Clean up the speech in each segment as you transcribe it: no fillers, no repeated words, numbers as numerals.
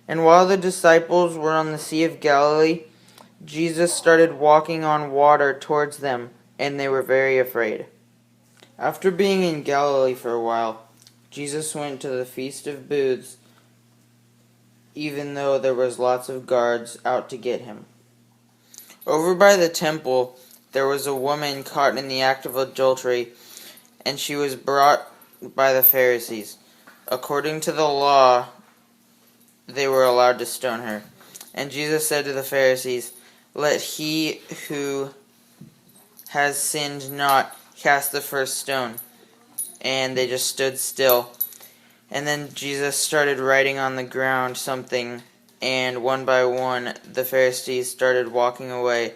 And while the disciples were on the Sea of Galilee, Jesus started walking on water towards them, and they were very afraid. After being in Galilee for a while, Jesus went to the Feast of Booths, even though there was lots of guards out to get him. Over by the temple, there was a woman caught in the act of adultery, and she was brought by the Pharisees. According to the law, they were allowed to stone her. And Jesus said to the Pharisees, "Let he who has sinned not cast the first stone." And they just stood still. And then Jesus started writing on the ground something, and one by one the Pharisees started walking away,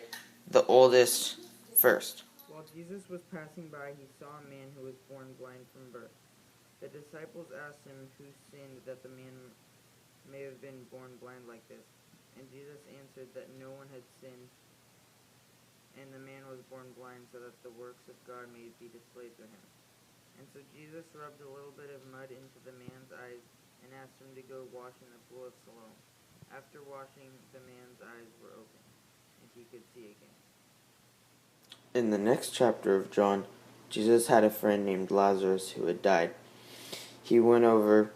the oldest first. While Jesus was passing by, he saw a man who was born blind from birth. The disciples asked him who sinned that the man may have been born blind like this. And Jesus answered that no one had sinned, and the man was born blind so that the works of God may be displayed through him. And so Jesus rubbed a little bit of mud into the man's eyes and asked him to go wash in the pool of Siloam. After washing, the man's eyes were opened, and he could see again. In the next chapter of John, Jesus had a friend named Lazarus who had died. He went over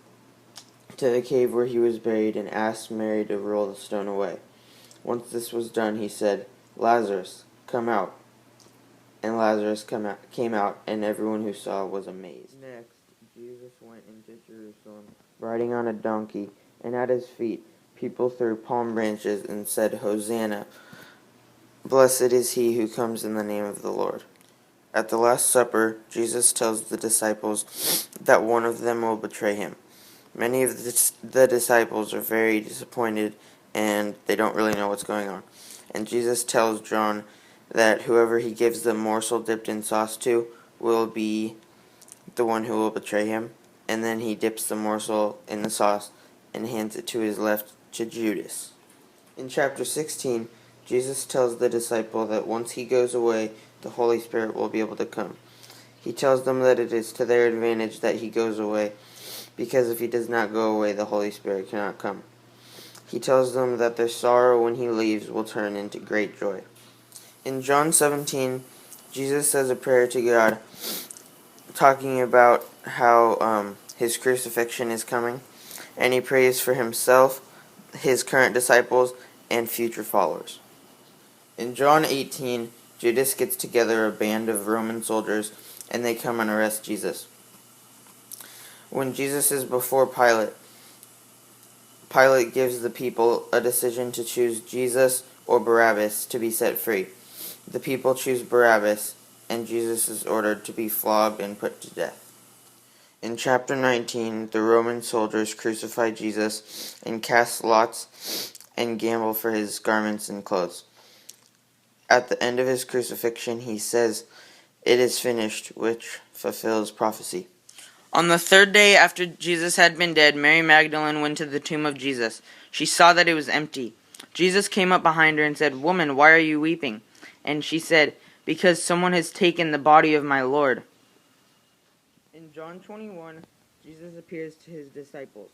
to the cave where he was buried and asked Mary to roll the stone away. Once this was done, he said, "Lazarus, come out." And Lazarus came out, and everyone who saw was amazed. Next, Jesus went into Jerusalem, riding on a donkey, and at his feet people threw palm branches and said, "Hosanna! Blessed is he who comes in the name of the Lord." At the Last Supper, Jesus tells the disciples that one of them will betray him. Many of the disciples are very disappointed, and they don't really know what's going on. And Jesus tells John that whoever he gives the morsel dipped in sauce to will be the one who will betray him. And then he dips the morsel in the sauce and hands it to his left to Judas. In chapter 16, Jesus tells the disciple that once he goes away, the Holy Spirit will be able to come. He tells them that it is to their advantage that he goes away, because if he does not go away, the Holy Spirit cannot come. He tells them that their sorrow when he leaves will turn into great joy. In John 17, Jesus says a prayer to God, talking about how his crucifixion is coming, and he prays for himself, his current disciples, and future followers. In John 18, Judas gets together a band of Roman soldiers, and they come and arrest Jesus. When Jesus is before Pilate, Pilate gives the people a decision to choose Jesus or Barabbas to be set free. The people choose Barabbas, and Jesus is ordered to be flogged and put to death. In chapter 19, the Roman soldiers crucify Jesus and cast lots and gamble for his garments and clothes. At the end of his crucifixion, he says, "It is finished," which fulfills prophecy. On the third day after Jesus had been dead, Mary Magdalene went to the tomb of Jesus. She saw that it was empty. Jesus came up behind her and said, "Woman, why are you weeping?" And she said, "Because someone has taken the body of my Lord." In John 21, Jesus appears to his disciples.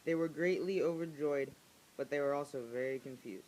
They were greatly overjoyed, but they were also very confused.